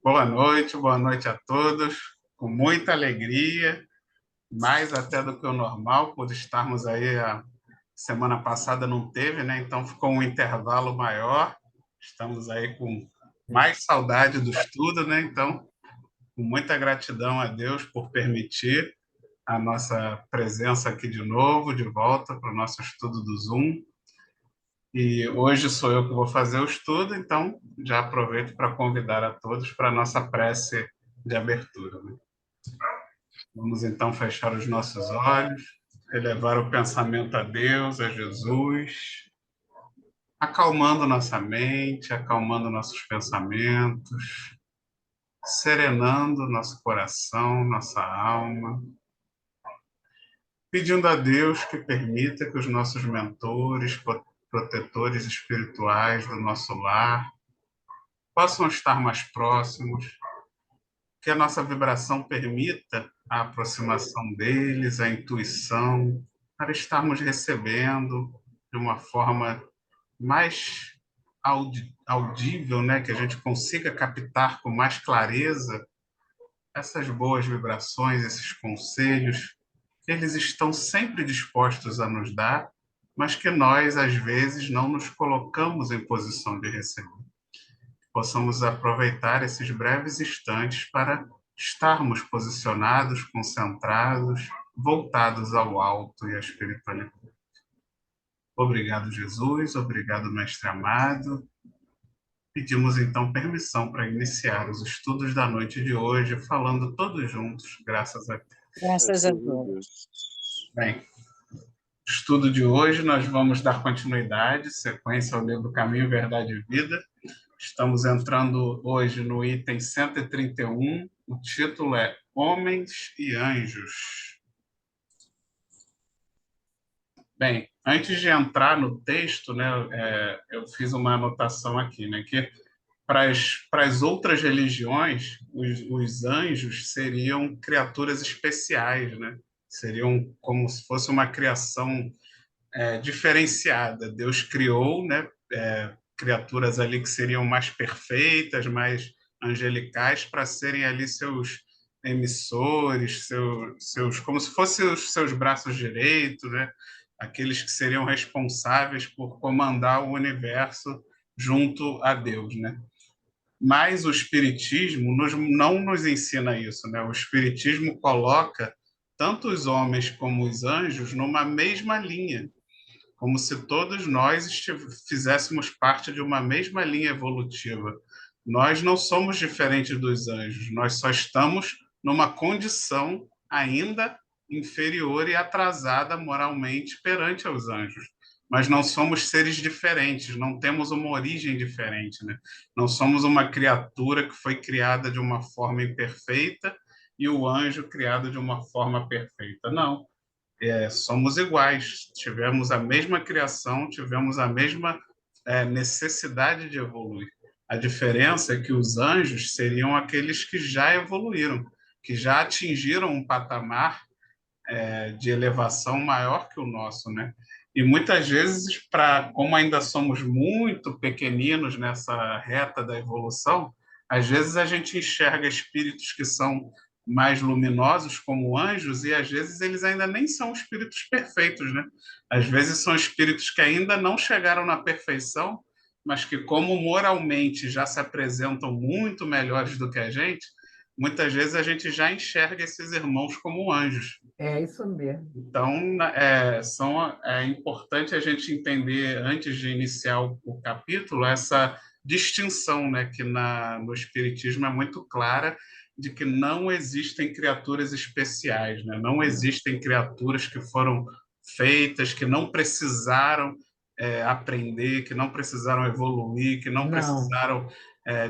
Boa noite a todos. Com muita alegria, mais até do que o normal, por estarmos aí a semana passada não teve, né? Então ficou um intervalo maior. Estamos aí com mais saudade do estudo, né? Então, com muita gratidão a Deus por permitir a nossa presença aqui de novo, de volta para o nosso estudo do Zoom. E hoje sou eu que vou fazer o estudo, então já aproveito para convidar a todos para a nossa prece de abertura, né? Vamos então fechar os nossos olhos, elevar o pensamento a Deus, a Jesus, acalmando nossa mente, acalmando nossos pensamentos, serenando nosso coração, nossa alma, pedindo a Deus que permita que os nossos mentores, protetores espirituais do nosso lar possam estar mais próximos, que a nossa vibração permita a aproximação deles, a intuição, para estarmos recebendo de uma forma mais audível, né? Que a gente consiga captar com mais clareza essas boas vibrações, esses conselhos, que eles estão sempre dispostos a nos dar, mas que nós, às vezes, não nos colocamos em posição de receber. Possamos aproveitar esses breves instantes para estarmos posicionados, concentrados, voltados ao alto e à espiritualidade. Obrigado, Jesus. Obrigado, Mestre amado. Pedimos então permissão para iniciar os estudos da noite de hoje, falando todos juntos, graças a Deus. Graças a Deus. Bem, estudo de hoje nós vamos dar continuidade, sequência ao livro Caminho, Verdade e Vida. Estamos entrando hoje no item 131. O título é Homens e Anjos. Bem, antes de entrar no texto, né, eu fiz uma anotação aqui, né, que para as outras religiões, os anjos seriam criaturas especiais, né? Seriam como se fosse uma criação diferenciada. Deus criou, né, criaturas ali que seriam mais perfeitas, mais angelicais, para serem ali seus emissores, seus, como se fossem os seus braços direitos, né? Aqueles que seriam responsáveis por comandar o universo junto a Deus, né? Mas o Espiritismo não nos ensina isso, né? O Espiritismo coloca tanto os homens como os anjos numa mesma linha, como se todos nós fizéssemos parte de uma mesma linha evolutiva. Nós não somos diferentes dos anjos, nós só estamos numa condição ainda inferior e atrasada moralmente perante aos anjos. Mas não somos seres diferentes, não temos uma origem diferente, né? Não somos uma criatura que foi criada de uma forma imperfeita e o anjo criado de uma forma perfeita. Não, somos iguais, tivemos a mesma criação, tivemos a mesma necessidade de evoluir. A diferença é que os anjos seriam aqueles que já evoluíram, que já atingiram um patamar de elevação maior que o nosso, né? E muitas vezes, como ainda somos muito pequeninos nessa reta da evolução, às vezes a gente enxerga espíritos que são mais luminosos, como anjos, e às vezes eles ainda nem são espíritos perfeitos, né? Às vezes são espíritos que ainda não chegaram na perfeição, mas que, como moralmente já se apresentam muito melhores do que a gente, muitas vezes a gente já enxerga esses irmãos como anjos. É isso mesmo. Então, é importante a gente entender, antes de iniciar o capítulo, essa distinção, né, que no Espiritismo é muito clara, de que não existem criaturas especiais, né? Não existem criaturas que foram feitas, que não precisaram aprender, que não precisaram evoluir, que não precisaram,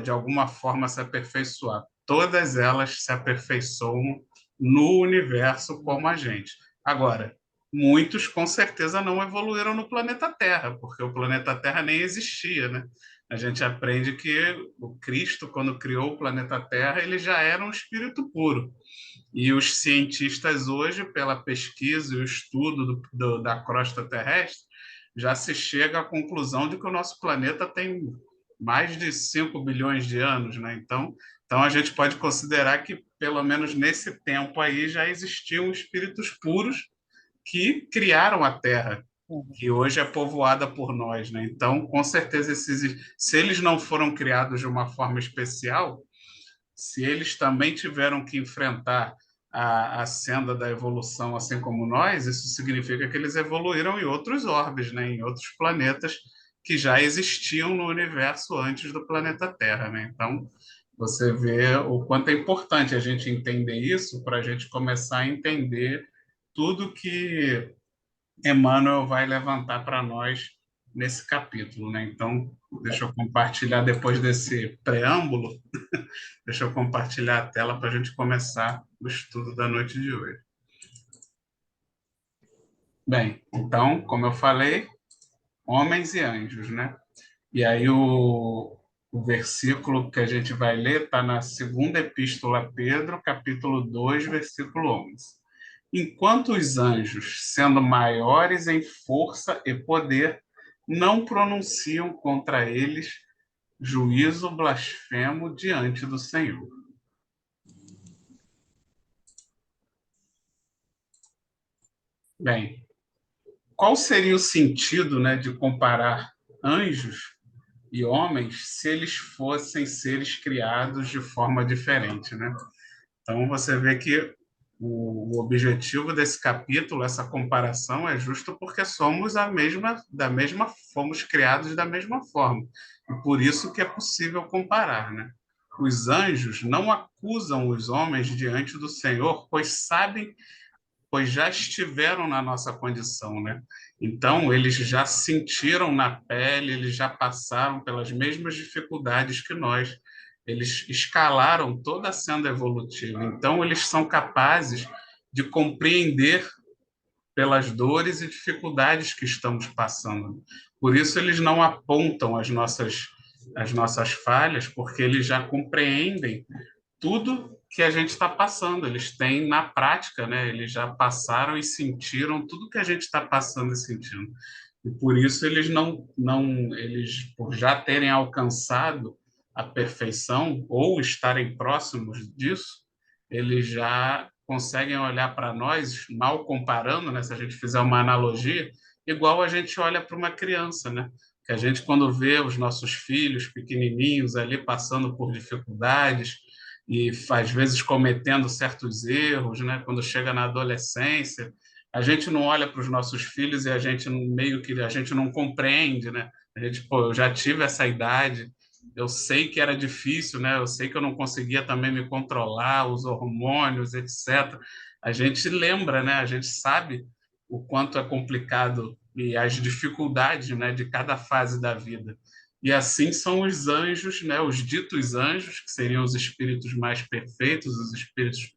de alguma forma, se aperfeiçoar. Todas elas se aperfeiçoam no universo como a gente. Agora, muitos com certeza não evoluíram no planeta Terra, porque o planeta Terra nem existia, né? A gente aprende que o Cristo, quando criou o planeta Terra, ele já era um espírito puro. E os cientistas hoje, pela pesquisa e o estudo da crosta terrestre, já se chega à conclusão de que o nosso planeta tem mais de 5 bilhões de anos, né? Então a gente pode considerar que, pelo menos nesse tempo aí, já existiam espíritos puros que criaram a Terra, uhum. que hoje é povoada por nós, né? Então, com certeza, se eles não foram criados de uma forma especial, se eles também tiveram que enfrentar a senda da evolução, assim como nós, isso significa que eles evoluíram em outros orbes, né? Em outros planetas que já existiam no universo antes do planeta Terra, né? Então, você vê o quanto é importante a gente entender isso para a gente começar a entender tudo que Emmanuel vai levantar para nós nesse capítulo, né? Então, deixa eu compartilhar depois desse preâmbulo, deixa eu compartilhar a tela para a gente começar o estudo da noite de hoje. Bem, então, como eu falei, homens e anjos, né? E aí o versículo que a gente vai ler está na segunda epístola a Pedro, capítulo 2, versículo 11. Enquanto os anjos, sendo maiores em força e poder, não pronunciam contra eles juízo blasfemo diante do Senhor. Bem, qual seria o sentido, né, de comparar anjos e homens se eles fossem seres criados de forma diferente, né? Então você vê que o objetivo desse capítulo, essa comparação, é justo porque somos fomos criados da mesma forma. E por isso que é possível comparar, né? Os anjos não acusam os homens diante do Senhor, pois já estiveram na nossa condição, né? Então, eles já sentiram na pele, eles já passaram pelas mesmas dificuldades que nós. Eles escalaram toda a senda evolutiva. Então, eles são capazes de compreender pelas dores e dificuldades que estamos passando. Por isso, eles não apontam as nossas falhas, porque eles já compreendem tudo que a gente está passando. Eles têm na prática, né? Eles já passaram e sentiram tudo que a gente está passando e sentindo. E por isso eles por já terem alcançado a perfeição ou estarem próximos disso, eles já conseguem olhar para nós, mal comparando, né? Se a gente fizer uma analogia, igual a gente olha para uma criança, né? Que a gente, quando vê os nossos filhos pequenininhos ali passando por dificuldades, e às vezes cometendo certos erros, né? Quando chega na adolescência, a gente não olha para os nossos filhos e a gente meio que a gente não compreende, né? A gente, pô, eu já tive essa idade, eu sei que era difícil, né? Eu sei que eu não conseguia também me controlar, os hormônios, etc. A gente lembra, né? A gente sabe o quanto é complicado e as dificuldades, né, de cada fase da vida. E assim são os anjos, né, os ditos anjos, que seriam os espíritos mais perfeitos, os espíritos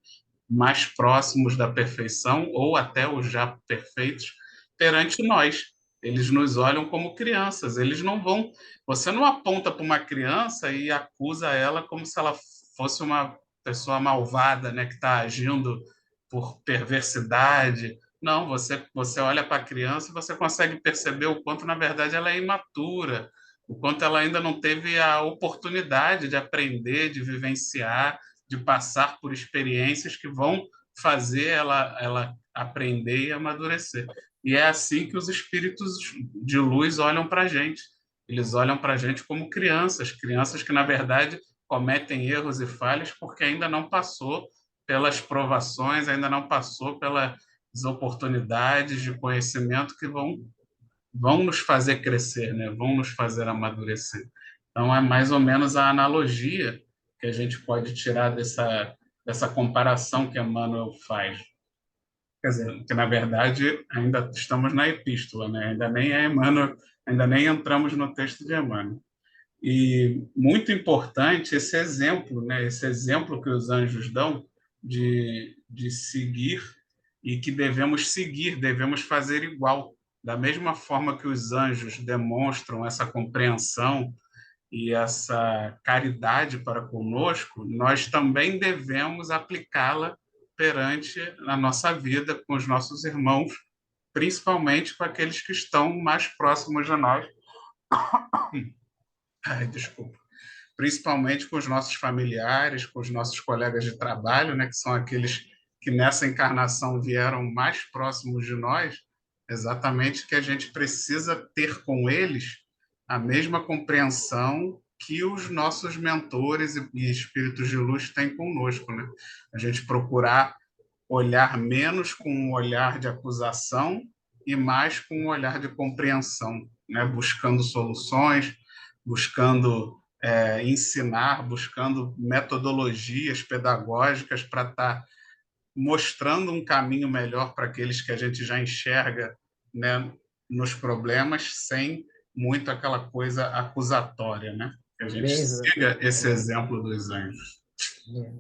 mais próximos da perfeição, ou até os já perfeitos, perante nós. Eles nos olham como crianças, eles não vão. Você não aponta para uma criança e acusa ela como se ela fosse uma pessoa malvada, né, que está agindo por perversidade. Não, você olha para a criança e você consegue perceber o quanto, na verdade, ela é imatura, o quanto ela ainda não teve a oportunidade de aprender, de vivenciar, de passar por experiências que vão fazer ela aprender e amadurecer. E é assim que os espíritos de luz olham para a gente. Eles olham para a gente como crianças, crianças que, na verdade, cometem erros e falhas porque ainda não passou pelas provações, ainda não passou pelas oportunidades de conhecimento que vão nos fazer crescer, né? Vão nos fazer amadurecer. Então, é mais ou menos a analogia que a gente pode tirar dessa comparação que Emmanuel faz. Quer dizer, que na verdade ainda estamos na epístola, né? Ainda nem é Emmanuel, ainda nem entramos no texto de Emmanuel. E muito importante esse exemplo, né? Esse exemplo que os anjos dão de seguir e que devemos seguir, devemos fazer igual. Da mesma forma que os anjos demonstram essa compreensão e essa caridade para conosco, nós também devemos aplicá-la perante a nossa vida com os nossos irmãos, principalmente com aqueles que estão mais próximos de nós, Ai, desculpa. Principalmente com os nossos familiares, com os nossos colegas de trabalho, né, que são aqueles que nessa encarnação vieram mais próximos de nós, exatamente que a gente precisa ter com eles a mesma compreensão que os nossos mentores e espíritos de luz têm conosco, né? A gente procurar olhar menos com um olhar de acusação e mais com um olhar de compreensão, né? Buscando soluções, buscando ensinar, buscando metodologias pedagógicas para estar mostrando um caminho melhor para aqueles que a gente já enxerga, né, nos problemas, sem muito aquela coisa acusatória, né? Que a gente Beleza. siga esse exemplo dos anjos. É.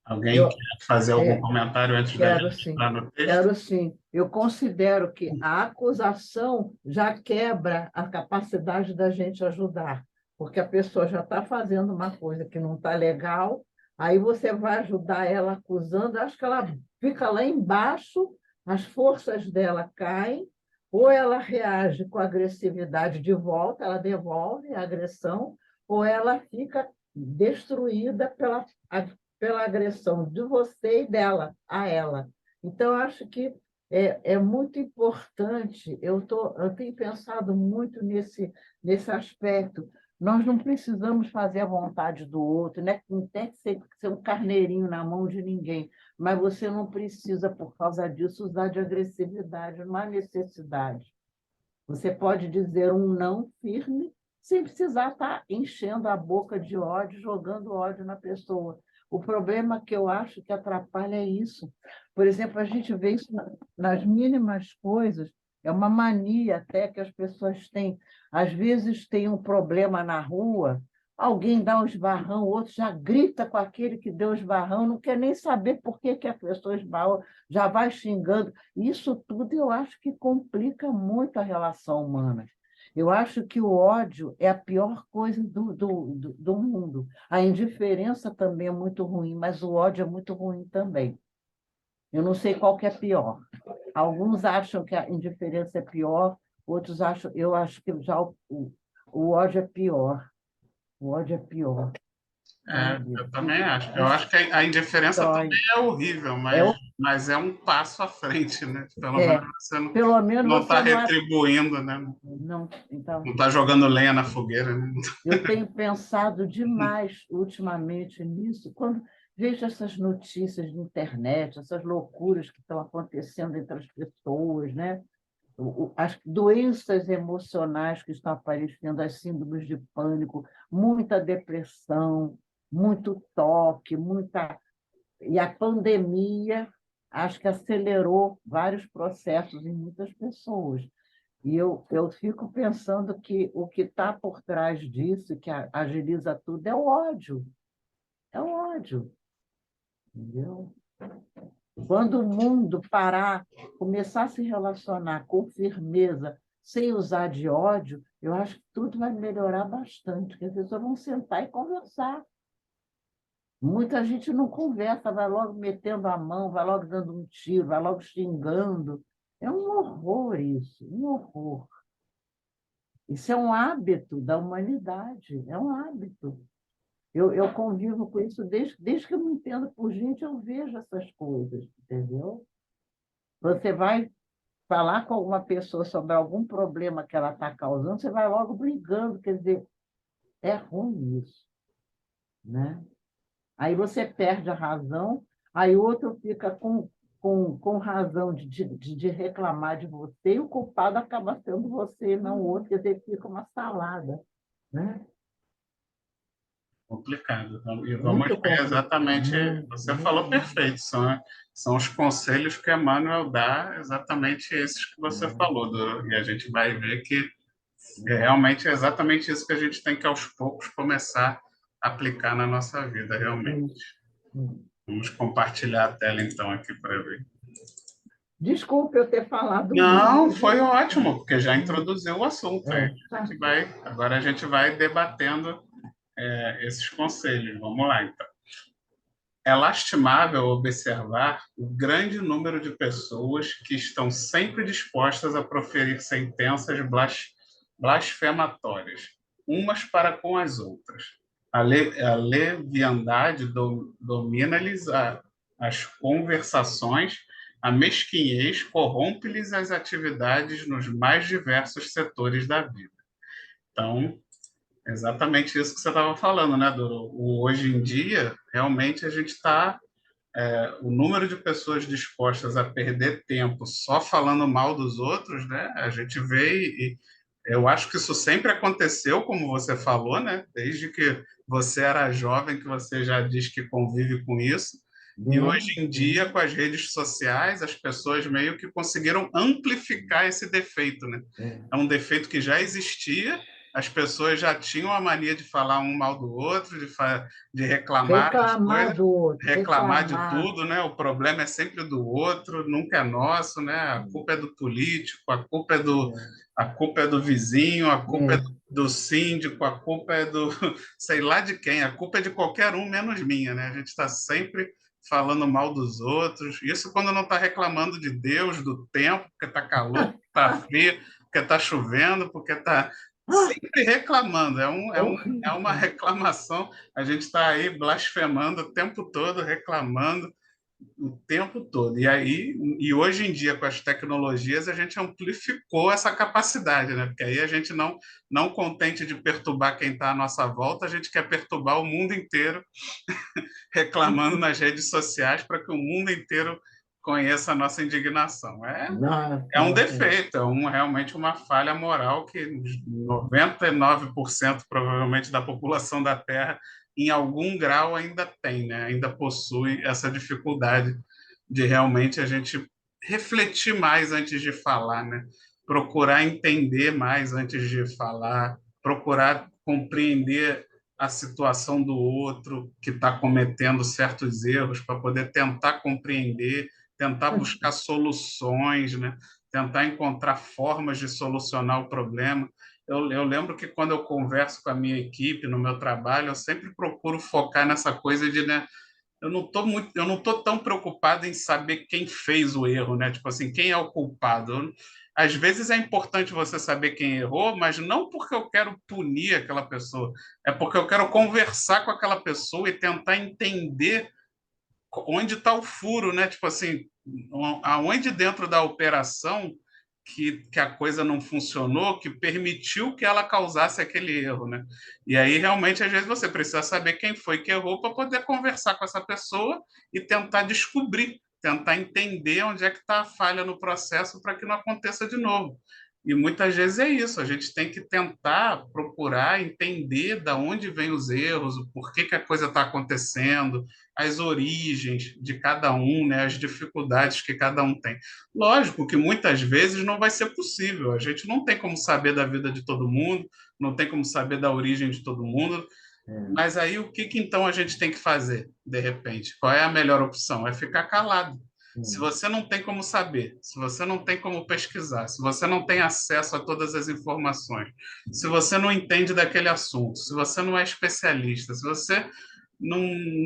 Alguém Eu quer fazer algum comentário antes da quero gente sim, entrar no texto? quero sim. Eu considero que a acusação já quebra a capacidade da gente ajudar, porque a pessoa já está fazendo uma coisa que não está legal, aí você vai ajudar ela acusando, acho que ela fica lá embaixo, as forças dela caem, ou ela reage com agressividade de volta, ela devolve a agressão, ou ela fica destruída pela agressão de você e dela a ela. Então, acho que é muito importante, eu tenho pensado muito nesse aspecto. Nós não precisamos fazer a vontade do outro, né? Não tem que ser um carneirinho na mão de ninguém, mas você não precisa, por causa disso, usar de agressividade, não há necessidade. Você pode dizer um não firme, sem precisar estar enchendo a boca de ódio, jogando ódio na pessoa. O problema que eu acho que atrapalha é isso. Por exemplo, a gente vê isso nas mínimas coisas, é uma mania até que as pessoas têm. Às vezes tem um problema na rua, alguém dá um esbarrão, o outro já grita com aquele que deu o esbarrão, não quer nem saber por que a pessoa esbarrou, já vai xingando. Isso tudo eu acho que complica muito a relação humana. Eu acho que o ódio é a pior coisa do mundo. A indiferença também é muito ruim, mas o ódio é muito ruim também. Eu não sei qual que é pior. Alguns acham que a indiferença é pior, outros acham, eu acho que já o ódio é pior. O ódio é pior, sabe? Eu também acho. Eu acho que a indiferença também Destrói. é horrível, É, mas é um passo à frente, né? Pelo menos é, você pelo menos não está você não é. retribuindo, né? Não, então, Não está jogando lenha na fogueira, né? eu tenho pensado demais ultimamente nisso, quando vejo essas notícias de internet, essas loucuras que estão acontecendo entre as pessoas, né? As doenças emocionais que estão aparecendo, as síndromes de pânico, muita depressão, muito toque, muita. E a pandemia, acho que acelerou vários processos em muitas pessoas. E eu fico pensando que o que está por trás disso, que agiliza tudo, é o ódio. É o ódio, entendeu? Quando o mundo parar, começar a se relacionar com firmeza, sem usar de ódio, eu acho que tudo vai melhorar bastante, porque as pessoas vão sentar e conversar. Muita gente não conversa, vai logo metendo a mão, vai logo dando um tiro, vai logo xingando. É um horror isso, um horror. Isso é um hábito da humanidade, é um hábito. Eu convivo com isso desde que eu me entendo por gente, eu vejo essas coisas, entendeu? Você vai falar com alguma pessoa sobre algum problema que ela está causando, você vai logo brigando, quer dizer, é ruim isso, né? Aí você perde a razão, aí o outro fica com razão de reclamar de você, e o culpado acaba sendo você, não o outro, quer dizer, fica uma salada, né? Complicado. E vamos Muito ver complicado. exatamente. Você falou perfeito. São os conselhos que Emmanuel dá, exatamente esses que você falou. E a gente vai ver que realmente é exatamente isso que a gente tem que, aos poucos, começar a aplicar na nossa vida, realmente. Vamos compartilhar a tela, então, aqui para ver. Desculpe eu ter falado Não, muito. foi ótimo, porque já introduziu o assunto. Tá. Agora a gente vai debatendo esses conselhos. Vamos lá, então. É lastimável observar o grande número de pessoas que estão sempre dispostas a proferir sentenças blasfematórias, umas para com as outras. A leviandade domina-lhes as conversações, a mesquinhez corrompe-lhes as atividades nos mais diversos setores da vida. Então, exatamente isso que você estava falando, né, Doro? Hoje em dia, realmente, a gente está o número de pessoas dispostas a perder tempo só falando mal dos outros, né? A gente vê e eu acho que isso sempre aconteceu, como você falou, né? Desde que você era jovem, que você já diz que convive com isso. E hoje em dia, com as redes sociais, as pessoas meio que conseguiram amplificar esse defeito, né? É um defeito que já existia, as pessoas já tinham a mania de falar um mal do outro, de reclamar das Reclamar coisas, do outro, reclamar de reclamar. tudo, né? O problema é sempre do outro, nunca é nosso, né? A culpa é do político, a culpa é do vizinho, a culpa é É. do síndico, a culpa é do sei lá de quem, a culpa é de qualquer um menos minha, né? A gente está sempre falando mal dos outros. Isso quando não está reclamando de Deus, do tempo, porque está calor, porque está frio, porque está chovendo, porque está Ah, sempre reclamando. É uma horrível. reclamação. A gente está aí blasfemando o tempo todo, reclamando o tempo todo. E hoje em dia, com as tecnologias, a gente amplificou essa capacidade, né? Porque aí a gente não contente de perturbar quem está à nossa volta, a gente quer perturbar o mundo inteiro, reclamando nas redes sociais para que o mundo inteiro conheça a nossa indignação. É um Nossa, defeito, realmente uma falha moral que 99% provavelmente da população da Terra, em algum grau, ainda tem, né? Ainda possui essa dificuldade de realmente a gente refletir mais antes de falar, né? Procurar entender mais antes de falar, procurar compreender a situação do outro que está cometendo certos erros para poder tentar compreender, tentar buscar soluções, né? Tentar encontrar formas de solucionar o problema. Eu lembro que quando eu converso com a minha equipe no meu trabalho, eu sempre procuro focar nessa coisa de, né, eu não tô tão preocupado em saber quem fez o erro, né? Tipo assim, quem é o culpado. Às vezes é importante você saber quem errou, mas não porque eu quero punir aquela pessoa, é porque eu quero conversar com aquela pessoa e tentar entender onde está o furo, né? Tipo assim, aonde dentro da operação que a coisa não funcionou, que permitiu que ela causasse aquele erro, né? E aí realmente às vezes você precisa saber quem foi que errou para poder conversar com essa pessoa e tentar descobrir, tentar entender onde é que está a falha no processo para que não aconteça de novo. E muitas vezes é isso, a gente tem que tentar procurar entender da onde vêm os erros, o porquê que a coisa está acontecendo, as origens de cada um, né, as dificuldades que cada um tem. Lógico que muitas vezes não vai ser possível, a gente não tem como saber da vida de todo mundo, não tem como saber da origem de todo mundo, mas aí o que então a gente tem que fazer, de repente? Qual é a melhor opção? É ficar calado. Se você não tem como saber, se você não tem como pesquisar, se você não tem acesso a todas as informações, se você não entende daquele assunto, se você não é especialista, se você não,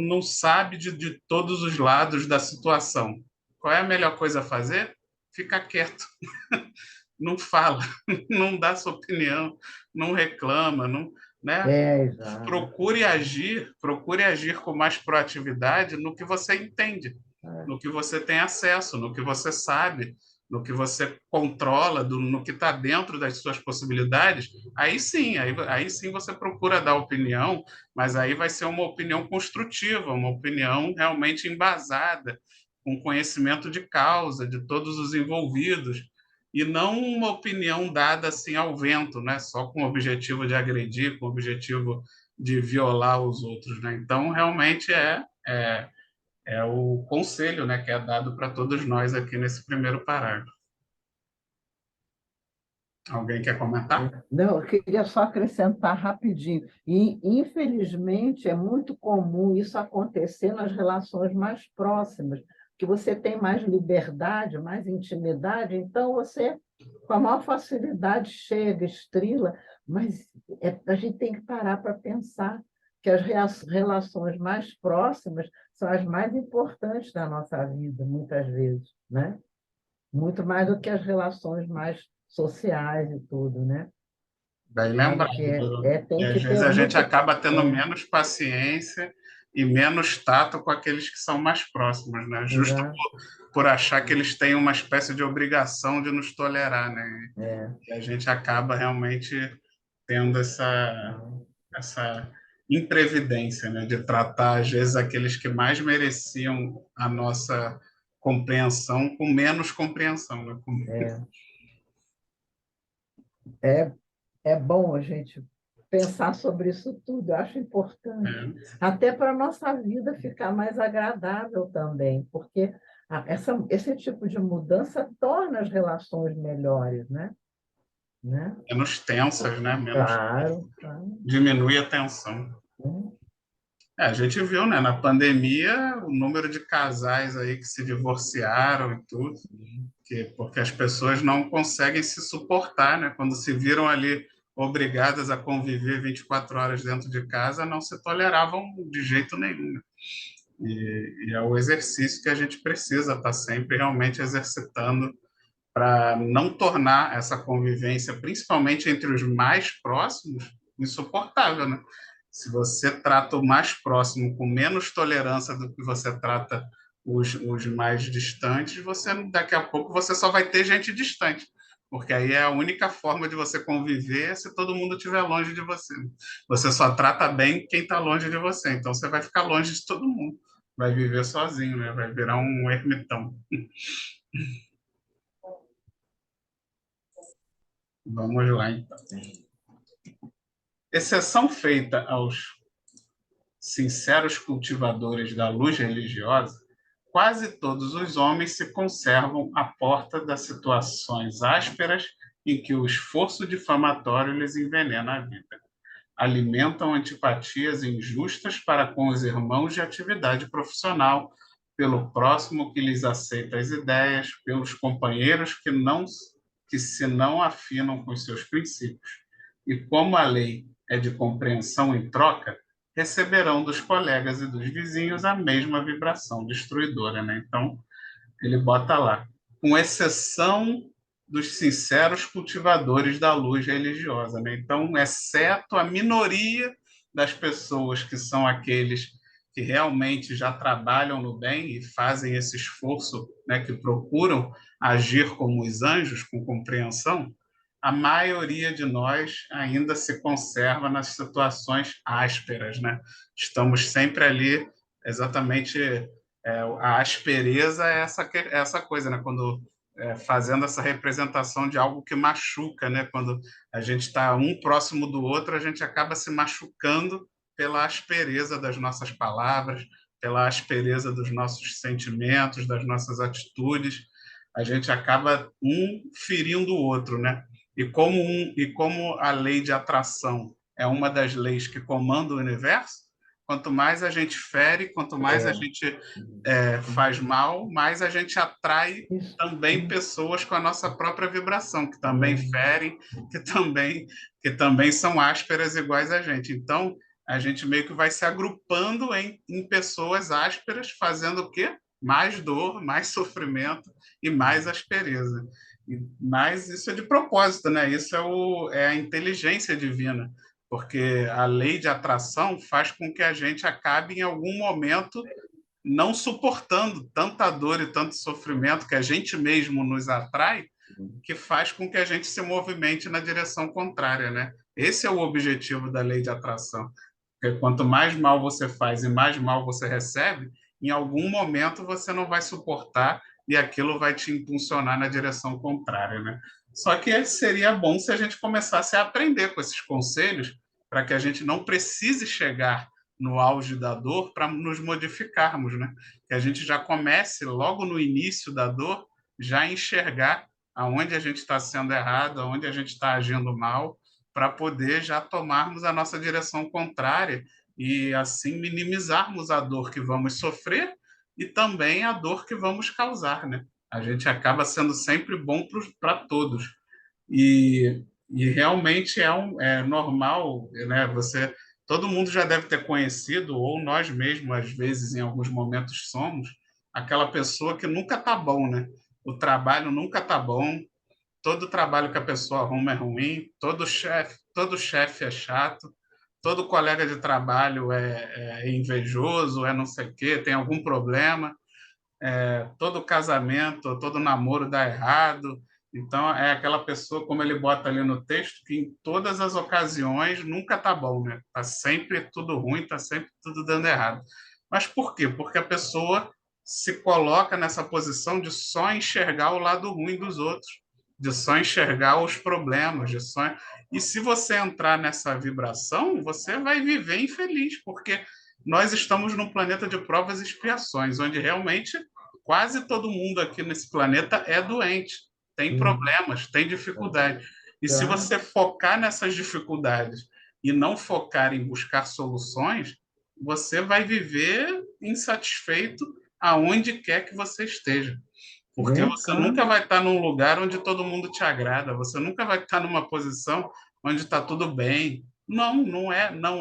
não sabe de todos os lados da situação. Qual é a melhor coisa a fazer? Ficar quieto, não fala, não dá sua opinião, não reclama, não, né? exato. Procure agir com mais proatividade no que você entende, no que você tem acesso, no que você sabe, no que você controla, no que está dentro das suas possibilidades. Aí sim você procura dar opinião, mas aí vai ser uma opinião construtiva, uma opinião realmente embasada, com conhecimento de causa, de todos os envolvidos, e não uma opinião dada assim ao vento, né? Só com o objetivo de agredir, com o objetivo de violar os outros, né? Então, realmente é o conselho, né, que é dado para todos nós aqui nesse primeiro parágrafo. Alguém quer comentar? Não, eu queria só acrescentar rapidinho. E, infelizmente, é muito comum isso acontecer nas relações mais próximas, que você tem mais liberdade, mais intimidade, então você, com a maior facilidade, chega, estrila, mas a gente tem que parar para pensar que as relações mais próximas são as mais importantes da nossa vida, muitas vezes, né? Muito mais do que as relações mais sociais e tudo, né? Bem né? lembrado, Porque Bruno. E tem às que vezes ter a gente muito. acaba tendo É, menos paciência e menos tato com aqueles que são mais próximos, né? Justo exato. por achar que eles têm uma espécie de obrigação de nos tolerar, né? É, E a gente acaba realmente tendo essa imprevidência, né? De tratar, às vezes, aqueles que mais mereciam a nossa compreensão com menos compreensão, né? é, é, é bom a gente pensar sobre isso tudo, eu acho importante. É, Até para a nossa vida ficar mais agradável também, porque esse tipo de mudança torna as relações melhores, né? Né? menos tensas, né? Menos Claro, claro. diminui a tensão. Hum. É, a gente viu, né, na pandemia, o número de casais aí que se divorciaram e tudo, porque as pessoas não conseguem se suportar, né? Quando se viram ali obrigadas a conviver 24 horas dentro de casa, não se toleravam de jeito nenhum, né? E é o exercício que a gente precisa estar sempre realmente exercitando para não tornar essa convivência, principalmente entre os mais próximos, insuportável, né? Se você trata o mais próximo com menos tolerância do que você trata os mais distantes, você daqui a pouco você só vai ter gente distante, porque aí é a única forma de você conviver é se todo mundo estiver longe de você. Você só trata bem quem está longe de você, então você vai ficar longe de todo mundo, vai viver sozinho, né? Vai virar um ermitão. Vamos lá, então. Exceção feita aos sinceros cultivadores da luz religiosa, quase todos os homens se conservam à porta das situações ásperas em que o esforço difamatório lhes envenena a vida. Alimentam antipatias injustas para com os irmãos de atividade profissional, pelo próximo que lhes aceita as ideias, pelos companheiros que se não afinam com seus princípios. E como a lei é de compreensão em troca, receberão dos colegas e dos vizinhos a mesma vibração destruidora, né? Então, ele bota lá, com exceção dos sinceros cultivadores da luz religiosa, né? Então, exceto a minoria das pessoas que são aqueles que realmente já trabalham no bem e fazem esse esforço, né, que procuram agir como os anjos, com compreensão, a maioria de nós ainda se conserva nas situações ásperas, né? Estamos sempre ali exatamente a aspereza é essa coisa, né? Quando fazendo essa representação de algo que machuca, né? Quando a gente está um próximo do outro, a gente acaba se machucando pela aspereza das nossas palavras, pela aspereza dos nossos sentimentos, das nossas atitudes. A gente acaba um ferindo o outro, né? E como a lei de atração é uma das leis que comanda o universo, quanto mais a gente fere, quanto mais a É, gente faz mal, mais a gente atrai isso. também pessoas com a nossa própria vibração, que também É, ferem, que também, que também são ásperas iguais a gente. Então, a gente meio que vai se agrupando em pessoas ásperas, fazendo o quê? Mais dor, mais sofrimento e mais aspereza. Mas isso é de propósito, né? Isso é a inteligência divina, porque a lei de atração faz com que a gente acabe em algum momento não suportando tanta dor e tanto sofrimento que a gente mesmo nos atrai, que faz com que a gente se movimente na direção contrária, né? Esse é o objetivo da lei de atração. Porque quanto mais mal você faz e mais mal você recebe, em algum momento você não vai suportar e aquilo vai te impulsionar na direção contrária, né? Só que seria bom se a gente começasse a aprender com esses conselhos para que a gente não precise chegar no auge da dor para nos modificarmos, né? Que a gente já comece logo no início da dor já enxergar aonde a gente está sendo errado, aonde a gente está agindo mal, para poder já tomarmos a nossa direção contrária e assim minimizarmos a dor que vamos sofrer e também a dor que vamos causar, né? A gente acaba sendo sempre bom para todos. E realmente é normal, né? Todo mundo já deve ter conhecido, ou nós mesmos, às vezes, em alguns momentos, somos aquela pessoa que nunca tá bom, né? O trabalho nunca tá bom, todo trabalho que a pessoa arruma é ruim, todo chefe todo chefe é chato, todo colega de trabalho é invejoso, é não sei o quê, tem algum problema, todo casamento, todo namoro dá errado. Então, é aquela pessoa, como ele bota ali no texto, que em todas as ocasiões nunca tá bom, né? Tá sempre tudo ruim, tá sempre tudo dando errado. Mas por quê? Porque a pessoa se coloca nessa posição de só enxergar o lado ruim dos outros, de só enxergar os problemas, de só... E se você entrar nessa vibração, você vai viver infeliz, porque nós estamos num planeta de provas e expiações, onde realmente quase todo mundo aqui nesse planeta é doente, tem Sim. problemas, tem dificuldade. E se Tá. você focar nessas dificuldades e não focar em buscar soluções, você vai viver insatisfeito aonde quer que você esteja. Porque Vem você cá. nunca vai estar num lugar onde todo mundo te agrada, você nunca vai estar numa posição onde está tudo bem. Não, não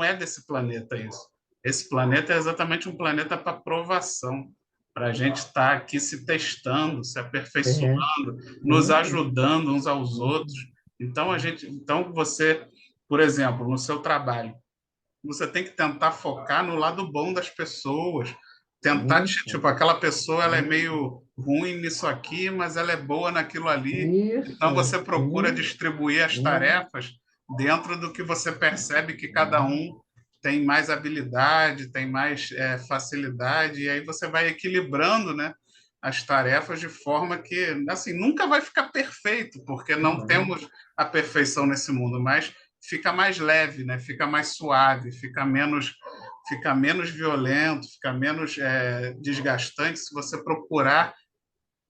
é desse planeta isso. Esse planeta é exatamente um planeta para provação, para a gente estar aqui se testando, se É. aperfeiçoando, nos Isso. ajudando uns aos outros. Então você, por exemplo, no seu trabalho, você tem que tentar focar no lado bom das pessoas. Tentar, Isso. tipo, aquela pessoa ela é meio ruim nisso aqui, mas ela é boa naquilo ali. Então Isso. você procura Isso. distribuir as Isso. tarefas dentro do que você percebe que cada um tem mais habilidade, tem mais facilidade, e aí você vai equilibrando, né, as tarefas de forma que, assim, nunca vai ficar perfeito, porque não temos a perfeição nesse mundo, mas fica mais leve, né? Fica mais suave, fica menos violento, fica menos desgastante se você procurar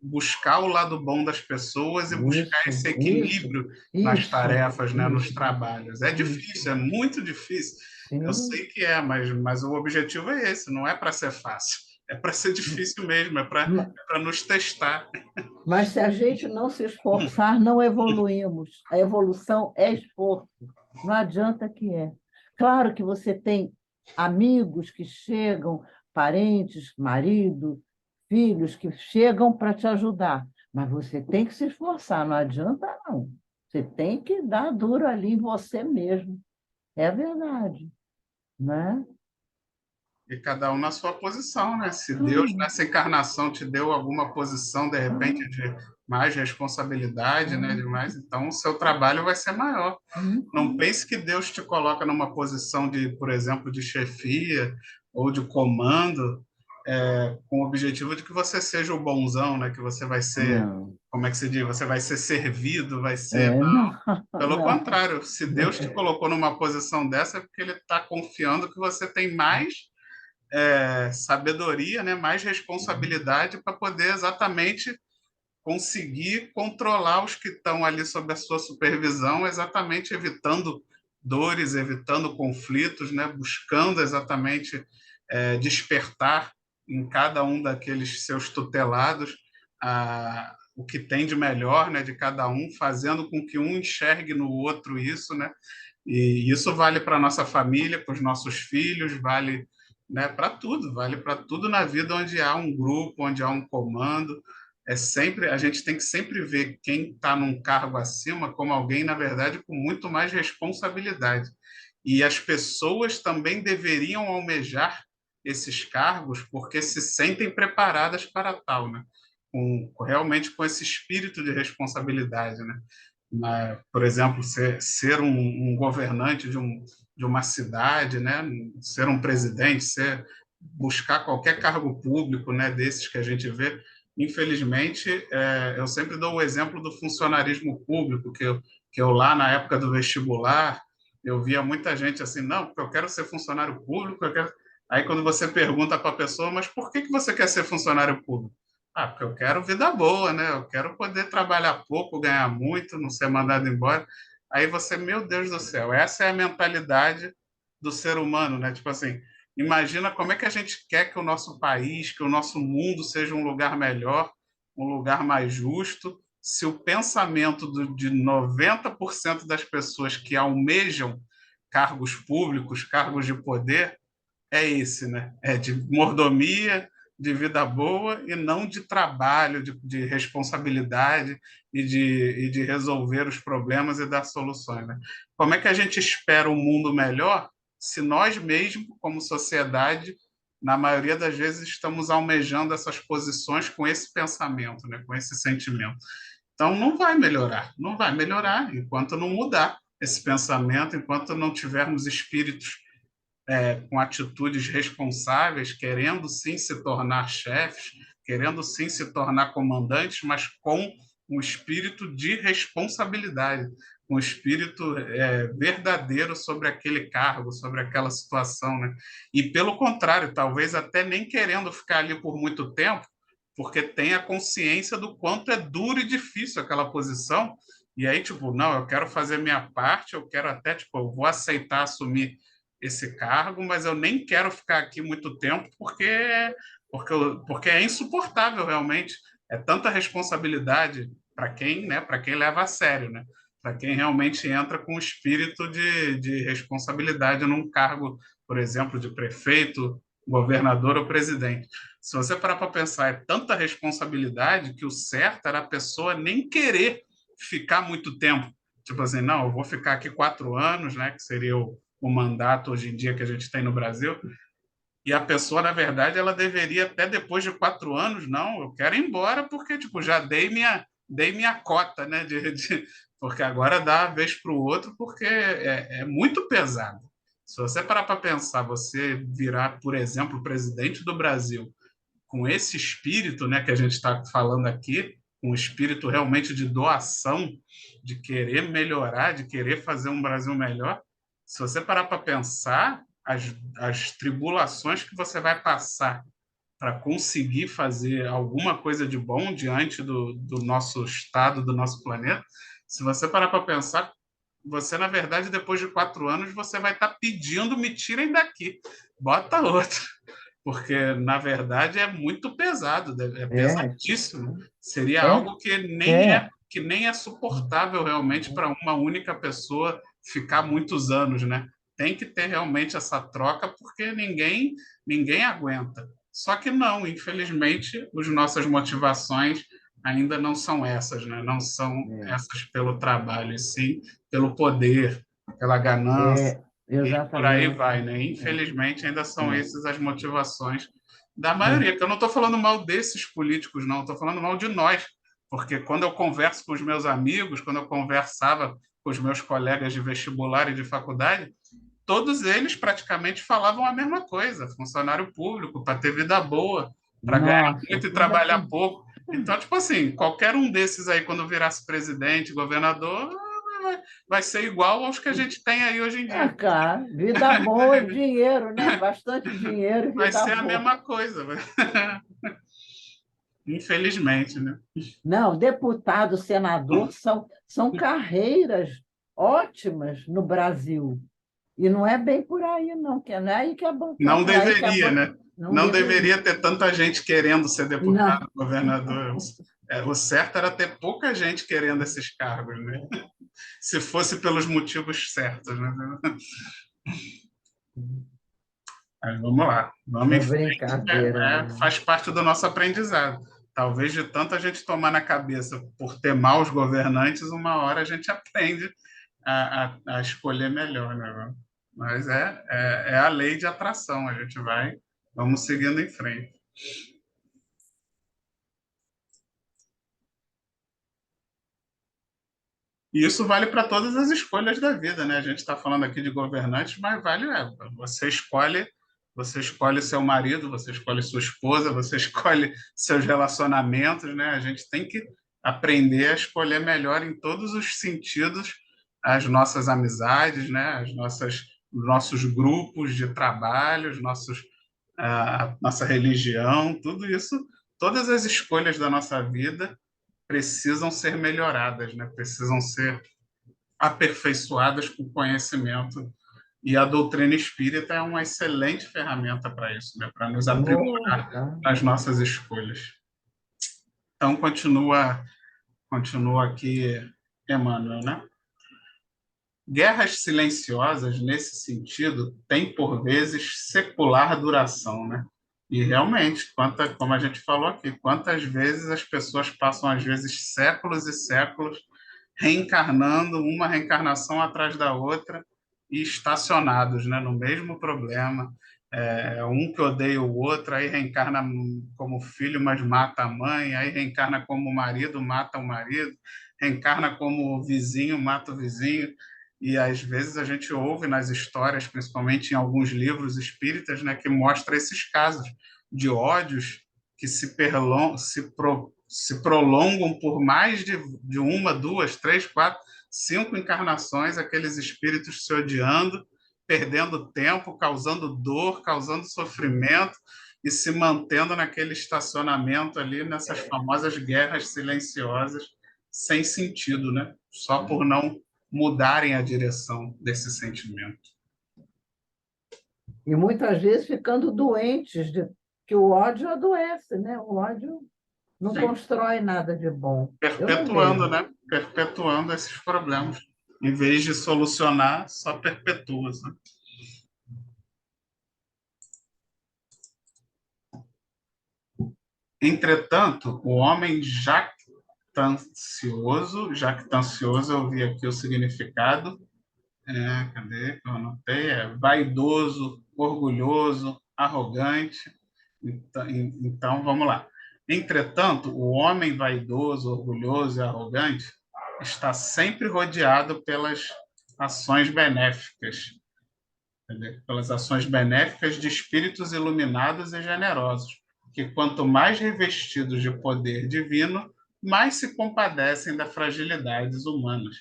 buscar o lado bom das pessoas e buscar Isso. esse Isso. equilíbrio nas Isso. tarefas, né? Nos Isso. trabalhos. É Isso. difícil, é muito difícil. Eu Sim. sei que é, mas o objetivo é esse, não é para ser fácil. É para ser difícil mesmo, Ma- para nos testar. Mas se a gente não se esforçar, não evoluímos. A evolução é esforço. Não adianta que é. Claro que você tem amigos que chegam, parentes, marido, filhos que chegam para te ajudar, mas você tem que se esforçar, não adianta não. Você tem que dar duro ali em você mesmo. É verdade, né? E cada um na sua posição, né? Se Deus Claro. nessa encarnação te deu alguma posição, de repente, de mais responsabilidade, né? De mais, então o seu trabalho vai ser maior. Não Uhum. pense que Deus te coloca numa posição de, por exemplo, de chefia ou de comando, com o objetivo de que você seja o bonzão, né? Que você vai ser, Não, como é que se diz? Você vai ser servido, vai ser. não, Pelo não. contrário, se Deus te colocou numa posição dessa, é porque Ele está confiando que você tem mais sabedoria, né, mais responsabilidade para poder exatamente conseguir controlar os que estão ali sob a sua supervisão, exatamente evitando dores, evitando conflitos, né, buscando exatamente despertar em cada um daqueles seus tutelados o que tem de melhor, né, de cada um, fazendo com que um enxergue no outro isso, né, e isso vale para a nossa família, para os nossos filhos, vale, né, vale para tudo na vida onde há um grupo, onde há um comando. A gente tem que sempre ver quem está num cargo acima como alguém, na verdade, com muito mais responsabilidade. E as pessoas também deveriam almejar esses cargos porque se sentem preparadas para tal, né? Realmente com esse espírito de responsabilidade, né? Por exemplo, ser um governante de uma cidade, né? Ser um presidente, buscar qualquer cargo público, né? Desses que a gente vê. Infelizmente, eu sempre dou o exemplo do funcionarismo público, que eu lá na época do vestibular, eu via muita gente assim, não, porque eu quero ser funcionário público, eu quero... Aí quando você pergunta para a pessoa, mas por que você quer ser funcionário público? Ah, porque eu quero vida boa, né? Eu quero poder trabalhar pouco, ganhar muito, não ser mandado embora. Aí você, meu Deus do céu, essa é a mentalidade do ser humano, né? Tipo assim, imagina como é que a gente quer que o nosso país, que o nosso mundo seja um lugar melhor, um lugar mais justo, se o pensamento de 90% das pessoas que almejam cargos públicos, cargos de poder, é esse, né? É de mordomia, de vida boa e não de trabalho, de responsabilidade e de resolver os problemas e dar soluções, né? Como é que a gente espera um mundo melhor se nós mesmos, como sociedade, na maioria das vezes, estamos almejando essas posições com esse pensamento, né? Com esse sentimento? Então, não vai melhorar enquanto não mudar esse pensamento, enquanto não tivermos espíritos com atitudes responsáveis, querendo sim se tornar chefes, querendo sim se tornar comandantes, mas com um espírito de responsabilidade, um espírito verdadeiro sobre aquele cargo, sobre aquela situação, né? E pelo contrário, talvez até nem querendo ficar ali por muito tempo, porque tem a consciência do quanto é duro e difícil aquela posição. E aí, tipo, não, eu quero fazer minha parte, eu quero até, tipo, eu vou aceitar assumir esse cargo, mas eu nem quero ficar aqui muito tempo porque é insuportável realmente. É tanta responsabilidade para quem, né, para quem leva a sério, né? Para quem realmente entra com o espírito de responsabilidade num cargo, por exemplo, de prefeito, governador ou presidente. Se você parar para pensar, é tanta responsabilidade que o certo era a pessoa nem querer ficar muito tempo. Tipo assim, não, eu vou ficar aqui 4 anos, né, que seria o mandato hoje em dia que a gente tem no Brasil, e a pessoa, na verdade, ela deveria, até depois de 4 anos, não, eu quero ir embora porque tipo, já dei minha cota, né, porque agora dá a vez para o outro, porque é muito pesado. Se você parar para pensar, você virar, por exemplo, presidente do Brasil com esse espírito, né, que a gente está falando aqui, um espírito realmente de doação, de querer melhorar, de querer fazer um Brasil melhor, se você parar para pensar, as tribulações que você vai passar para conseguir fazer alguma coisa de bom diante do nosso estado, do nosso planeta, se você parar para pensar, você, na verdade, depois de 4 anos, você vai estar pedindo, me tirem daqui, bota outro, porque, na verdade, é muito pesado, é É, pesadíssimo. Seria é, algo é. que nem é suportável realmente para uma única pessoa ficar muitos anos, né? Tem que ter realmente essa troca, porque ninguém aguenta. Só que não, infelizmente, as nossas motivações ainda não são essas, né? Não são É, essas pelo trabalho, e sim pelo poder, pela ganância, e por aí exatamente. vai, né? Infelizmente, ainda são É. essas as motivações da É. maioria. Que eu não estou falando mal desses políticos, não, estou falando mal de nós, porque quando eu converso com os meus amigos, quando eu conversava com os meus colegas de vestibular e de faculdade, todos eles praticamente falavam a mesma coisa: funcionário público, para ter vida boa, para ganhar Nossa, muito e ainda trabalhar tem. pouco. Então, tipo assim, qualquer um desses aí, quando virasse presidente, governador, vai ser igual aos que a gente tem aí hoje em Ah, dia. cara, vida boa, dinheiro, né? Bastante dinheiro e Vai vida ser a boa. mesma coisa, infelizmente, né? Não, deputado, senador são carreiras ótimas no Brasil. E não é bem por aí, não, que não é aí que a banca, Não é aí que a deveria, banca né? não Não deveria. deveria ter tanta gente querendo ser Não, deputado, governador. O certo era ter pouca gente querendo esses cargos, né? Se fosse pelos motivos certos, né? Mas vamos lá, vamos em é frente, brincadeira, não. faz parte do nosso aprendizado. Talvez de tanto a gente tomar na cabeça por ter maus governantes, uma hora a gente aprende a escolher melhor, né? Mas é a lei de atração, a gente vamos seguindo em frente. E isso vale para todas as escolhas da vida, né? A gente está falando aqui de governantes, mas vale, você escolhe seu marido, você escolhe sua esposa, você escolhe seus relacionamentos, né? A gente tem que aprender a escolher melhor em todos os sentidos as nossas amizades, né? Os nossos grupos de trabalho, a nossa religião, tudo isso, todas as escolhas da nossa vida precisam ser melhoradas, né? Precisam ser aperfeiçoadas com conhecimento. E a doutrina espírita é uma excelente ferramenta para isso, né? Para nos Oh, aprimorar tá. nas nossas escolhas. Então, continua aqui, Emmanuel, né? Guerras silenciosas, nesse sentido, têm por vezes secular duração, né? E realmente, como a gente falou aqui, quantas vezes as pessoas passam, às vezes, séculos e séculos reencarnando, uma reencarnação atrás da outra, e estacionados, né, no mesmo problema. Um que odeia o outro, aí reencarna como filho, mas mata a mãe, aí reencarna como marido, mata o marido, reencarna como vizinho, mata o vizinho. E às vezes a gente ouve nas histórias, principalmente em alguns livros espíritas, né, que mostra esses casos de ódios que se prolongam por mais de uma, duas, três, quatro, cinco encarnações, aqueles espíritos se odiando, perdendo tempo, causando dor, causando sofrimento e se mantendo naquele estacionamento ali, nessas famosas guerras silenciosas, sem sentido, né? Só por não mudarem a direção desse sentimento. E muitas vezes ficando doentes, que o ódio adoece, né? O ódio não Sim, constrói nada de bom. Eu não perpetuando, vejo. né? Perpetuando esses problemas. Em vez de solucionar, só perpetua. Né? Entretanto, o homem jactancioso, eu vi aqui o significado, cadê que eu anotei? Vaidoso, orgulhoso, arrogante. Então, vamos lá. Entretanto, o homem vaidoso, orgulhoso e arrogante está sempre rodeado pelas ações benéficas, entendeu? Pelas ações benéficas de espíritos iluminados e generosos, que quanto mais revestidos de poder divino, mais se compadecem das fragilidades humanas,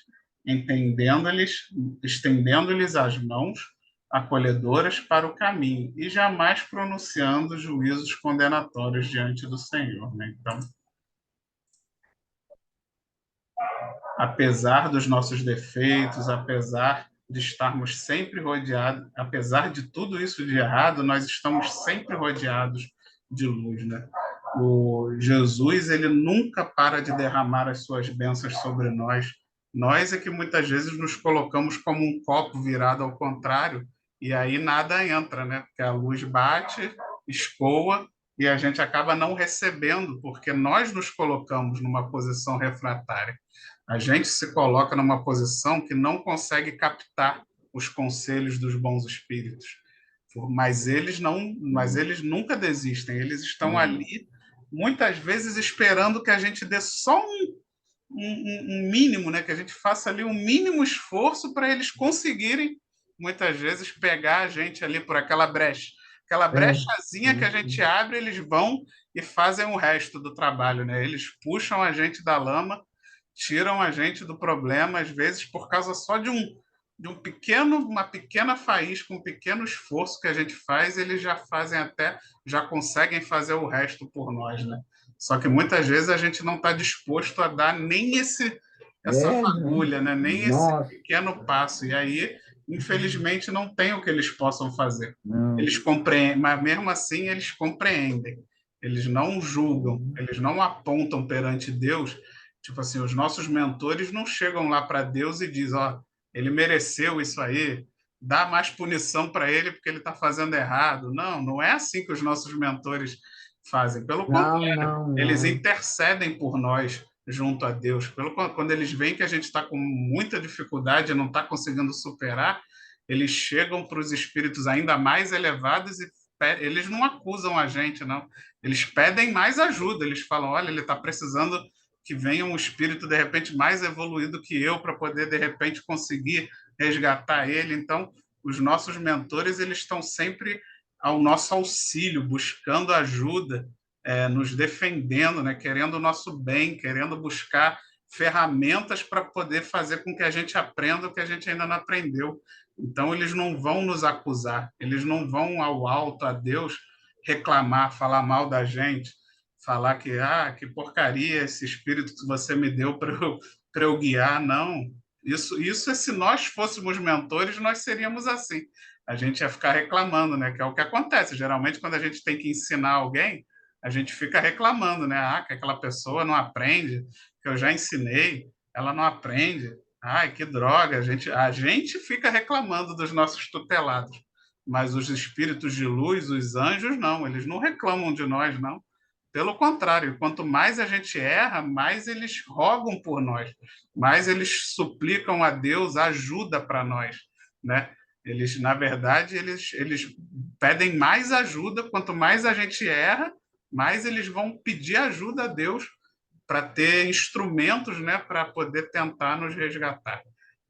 entendendo-lhes, estendendo-lhes as mãos acolhedoras para o caminho e jamais pronunciando juízos condenatórios diante do Senhor, né? Então, apesar dos nossos defeitos, apesar de estarmos sempre rodeados, apesar de tudo isso de errado, nós estamos sempre rodeados de luz, né? O Jesus, ele nunca para de derramar as suas bênçãos sobre nós. Nós é que muitas vezes nos colocamos como um copo virado ao contrário e aí nada entra, né? Porque a luz bate, escoa e a gente acaba não recebendo, porque nós nos colocamos numa posição refratária. A gente se coloca numa posição que não consegue captar os conselhos dos bons espíritos. Mas eles nunca desistem, eles estão ali, muitas vezes esperando que a gente dê só um mínimo, né? Que a gente faça ali um mínimo esforço para eles conseguirem, muitas vezes, pegar a gente ali por aquela brecha. Aquela É. brechazinha que a gente abre, eles vão e fazem o resto do trabalho, né? Eles puxam a gente da lama, tiram a gente do problema, às vezes por causa só uma pequena faísca, um pequeno esforço que a gente faz, eles já conseguem fazer o resto por nós, né? Só que muitas vezes a gente não está disposto a dar nem essa É, né? fagulha, né? Nem esse Nossa, pequeno passo. E aí, infelizmente, não tem o que eles possam fazer. não. Eles compreendem, mas mesmo assim eles compreendem. Eles não julgam, eles não apontam perante Deus. Tipo assim, os nossos mentores não chegam lá para Deus e dizem, ó, ele mereceu isso aí, dá mais punição para ele porque ele está fazendo errado. Não, não é assim que os nossos mentores fazem. Pelo Não, contrário, não, eles não. intercedem por nós junto a Deus. Quando eles veem que a gente está com muita dificuldade e não está conseguindo superar, eles chegam para os espíritos ainda mais elevados e eles não acusam a gente, não. Eles pedem mais ajuda. Eles falam: olha, ele está precisando que venha um espírito de repente mais evoluído que eu para poder de repente conseguir resgatar ele. Então, os nossos mentores eles estão sempre ao nosso auxílio, buscando ajuda, nos defendendo, né? Querendo o nosso bem, querendo buscar ferramentas para poder fazer com que a gente aprenda o que a gente ainda não aprendeu. Então, eles não vão nos acusar, eles não vão ao alto, a Deus, reclamar, falar mal da gente, falar que porcaria esse espírito que você me deu para eu guiar. Não. Isso é se nós fôssemos mentores, nós seríamos assim. A gente ia ficar reclamando, né? Que é o que acontece. Geralmente, quando a gente tem que ensinar alguém, a gente fica reclamando, né? Ah, que aquela pessoa não aprende, que eu já ensinei, ela não aprende. Ai, que droga. A gente fica reclamando dos nossos tutelados. Mas os espíritos de luz, os anjos, não, eles não reclamam de nós, não. Pelo contrário, quanto mais a gente erra, mais eles rogam por nós, mais eles suplicam a Deus ajuda para nós, né? Eles, na verdade, eles pedem mais ajuda. Quanto mais a gente erra, mais eles vão pedir ajuda a Deus para ter instrumentos, né, para poder tentar nos resgatar.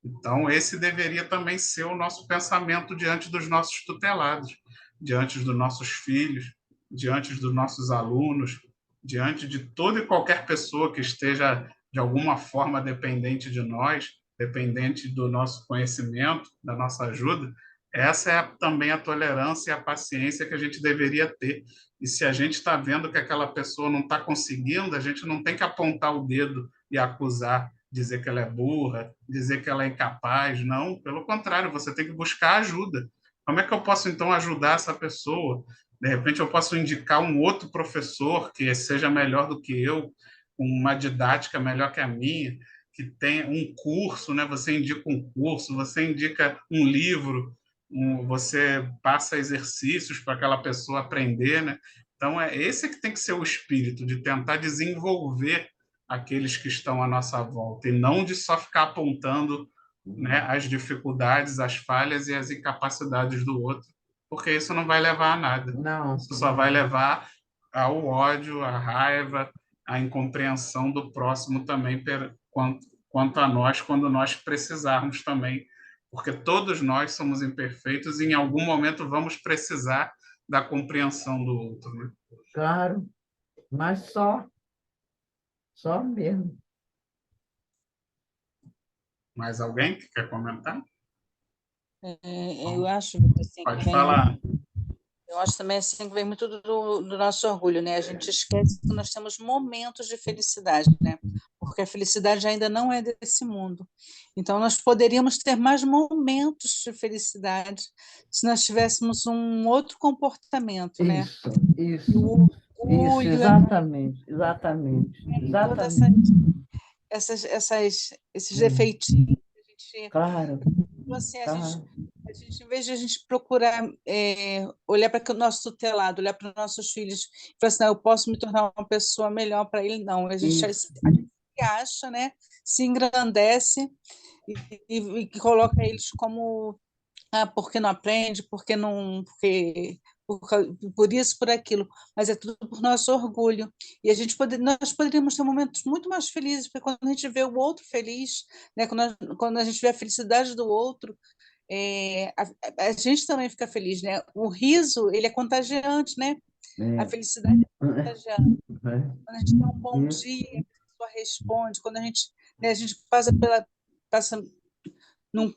Então, esse deveria também ser o nosso pensamento diante dos nossos tutelados, diante dos nossos filhos, diante dos nossos alunos, diante de toda e qualquer pessoa que esteja, de alguma forma, dependente de nós, dependente do nosso conhecimento, da nossa ajuda. Essa é também a tolerância e a paciência que a gente deveria ter. E se a gente está vendo que aquela pessoa não está conseguindo, a gente não tem que apontar o dedo e acusar, dizer que ela é burra, dizer que ela é incapaz. Não, pelo contrário, você tem que buscar ajuda. Como é que eu posso, então, ajudar essa pessoa? De repente, eu posso indicar um outro professor que seja melhor do que eu, com uma didática melhor que a minha, que tenha um curso, né? Você indica um curso, você indica um livro, você passa exercícios para aquela pessoa aprender, né? Então, é esse que tem que ser o espírito, de tentar desenvolver aqueles que estão à nossa volta, e não de só ficar apontando, né, as dificuldades, as falhas e as incapacidades do outro, porque isso não vai levar a nada. Não, Isso só vai levar ao ódio, à raiva, à incompreensão do próximo também quanto a nós, quando nós precisarmos também, porque todos nós somos imperfeitos e em algum momento vamos precisar da compreensão do outro, né? claro, mas só mesmo. Mais alguém que quer comentar? Eu acho, Vitor, assim, que Pode vem falar. eu acho também assim que vem muito do nosso orgulho, né? A gente esquece que nós temos momentos de felicidade, né? Porque a felicidade ainda não é desse mundo. Então, nós poderíamos ter mais momentos de felicidade se nós tivéssemos um outro comportamento, né? E o Isso, orgulho, exatamente, exatamente, todas exatamente. esses defeitinhos que a gente Claro, então, assim, claro. a gente, em vez de a gente procurar olhar para o nosso tutelado, olhar para os nossos filhos e falar assim, não, eu posso me tornar uma pessoa melhor para ele, não. A gente Isso, se acha, né? Se engrandece e coloca eles como porque não aprende, porque não, porque por isso, por aquilo, mas é tudo por nosso orgulho. E nós poderíamos ter momentos muito mais felizes, porque quando a gente vê o outro feliz, né, quando a gente vê a felicidade do outro, a gente também fica feliz, né? O riso, ele é contagiante, né? A é, felicidade é contagiante. é, Quando a gente dá um bom isso, dia, a pessoa responde, quando né, a gente passa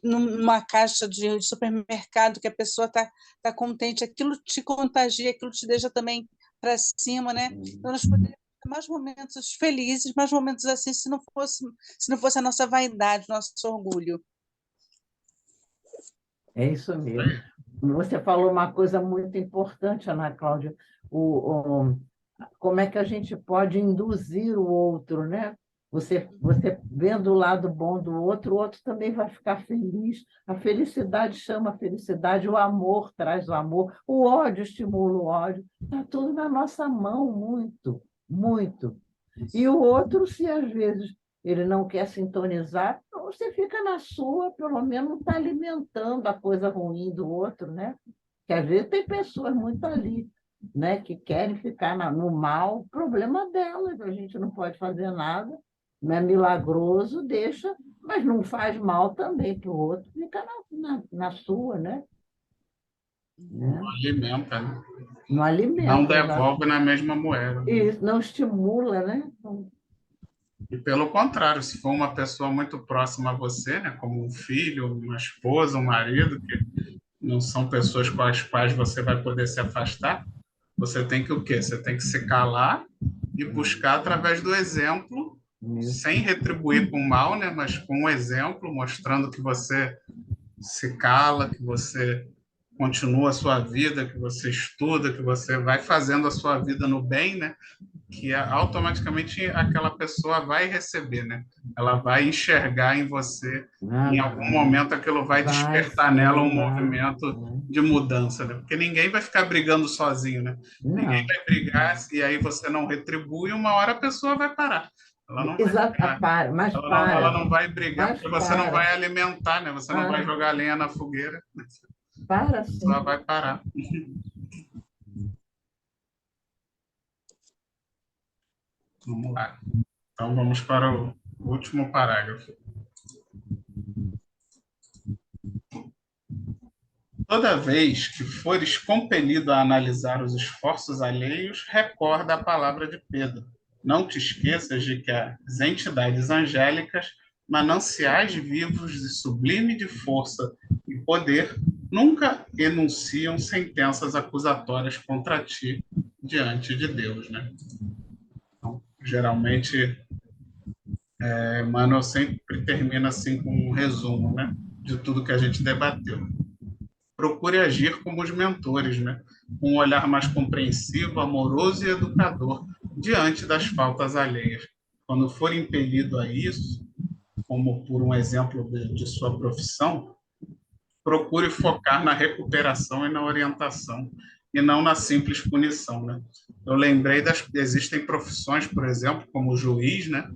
numa caixa de supermercado que a pessoa tá contente, aquilo te contagia, aquilo te deixa também para cima, né? Então nós poderíamos ter mais momentos felizes, mais momentos assim, se não fosse a nossa vaidade, nosso orgulho. é isso mesmo. Você falou uma coisa muito importante, Ana Cláudia, como é que a gente pode induzir o outro, né? Você vendo o lado bom do outro, o outro também vai ficar feliz. A felicidade chama a felicidade, o amor traz o amor, o ódio estimula o ódio. Está tudo na nossa mão, muito, muito. E o outro, se às vezes ele não quer sintonizar, você fica na sua, pelo menos não está alimentando a coisa ruim do outro, né? Que às vezes tem pessoas muito ali, né, que querem ficar no mal, problema delas, a gente não pode fazer nada, não é milagroso, deixa, mas não faz mal também para o outro, fica na sua, né? Não alimenta, né? Não Não alimenta, exato. devolve na mesma moeda. E não estimula, né? E pelo contrário, se for uma pessoa muito próxima a você, né, como um filho, uma esposa, um marido, que não são pessoas com as quais você vai poder se afastar, você tem que o quê? Você tem que se calar e buscar através do exemplo, Isso. sem retribuir com mal, né, mas com um exemplo, mostrando que você se cala, que você continua a sua vida, que você estuda, que você vai fazendo a sua vida no bem, né? Que automaticamente aquela pessoa vai receber, né? Ela vai enxergar em você, Ah, em algum momento aquilo vai vai despertar nela um sim, vai. movimento de mudança, né? Porque ninguém vai ficar brigando sozinho, né? Ninguém Não. vai brigar e aí você não retribui, uma hora a pessoa vai parar. Ela não vai Exato, brigar. para, mas Ela para, não vai brigar mas porque você não vai para. alimentar, né? Você não vai Ah, jogar lenha na fogueira, para a pessoa sim. vai parar. Vamos lá. Então vamos para o último parágrafo. Toda vez que fores compelido a analisar os esforços alheios, recorda a palavra de Pedro. Não te esqueças de que as entidades angélicas, mananciais vivos de sublime de força e poder, nunca enunciam sentenças acusatórias contra ti diante de Deus, né? Então, geralmente, Emmanuel sempre termina assim com um resumo, né, de tudo que a gente debateu. Procure agir como os mentores, né? Com um olhar mais compreensivo, amoroso e educador diante das faltas alheias. Quando for impelido a isso, como por um exemplo de sua profissão, procure focar na recuperação e na orientação, e não na simples punição, né? Eu lembrei existem profissões, por exemplo, como juiz, né?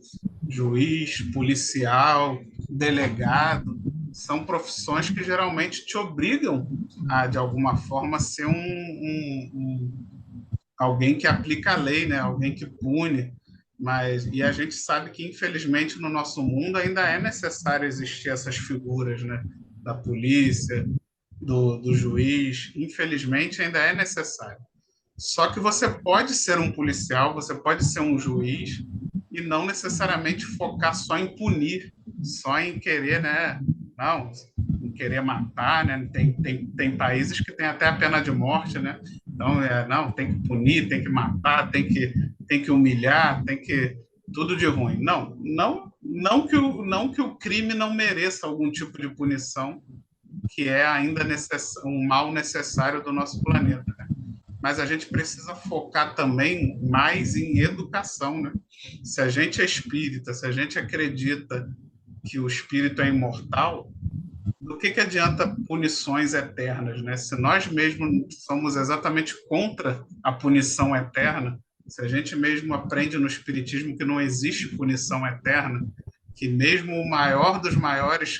Juiz, policial, delegado, são profissões que geralmente te obrigam a, de alguma forma, ser alguém que aplica a lei, né? Alguém que pune. E a gente sabe que, infelizmente, no nosso mundo ainda é necessário existir essas figuras, né? Da polícia, do juiz. Infelizmente, ainda é necessário. Só que você pode ser um policial, você pode ser um juiz e não necessariamente focar só em punir, só em querer, né? Não, em querer matar, né? Tem países que têm até a pena de morte, né? Então, não, tem que punir, tem que matar, tem que humilhar, tem que tudo de ruim. Não que o crime não mereça algum tipo de punição, que é ainda um mal necessário do nosso planeta, mas a gente precisa focar também mais em educação, né? Se a gente é espírita, se a gente acredita que o espírito é imortal, do que adianta punições eternas, né? Se nós mesmos somos exatamente contra a punição eterna, se a gente mesmo aprende no espiritismo que não existe punição eterna, que mesmo o maior dos maiores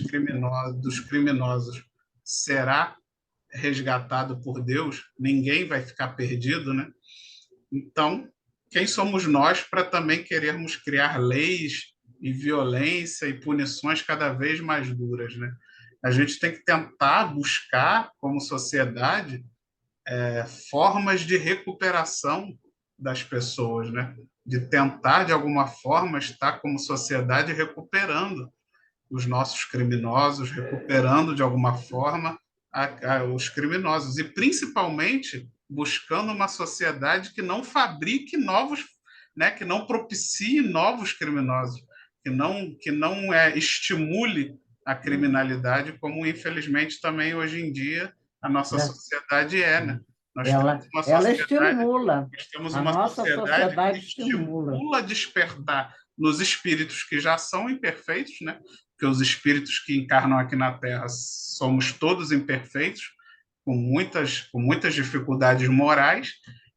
criminosos será resgatado por Deus, ninguém vai ficar perdido, né? Então, quem somos nós para também querermos criar leis e violência e punições cada vez mais duras, né? A gente tem que tentar buscar, como sociedade, formas de recuperação das pessoas, né? De tentar, de alguma forma, estar como sociedade recuperando os nossos criminosos, recuperando de alguma forma os criminosos e principalmente buscando uma sociedade que não fabrique novos, né, que não propicie novos criminosos, que não estimule a criminalidade, como infelizmente também hoje em dia a nossa É, sociedade né? ela estimula. Nós temos A uma nossa sociedade que sociedade estimula. estimula despertar nos espíritos que já são imperfeitos, né? Porque os espíritos que encarnam aqui na Terra somos todos imperfeitos, com muitas dificuldades morais,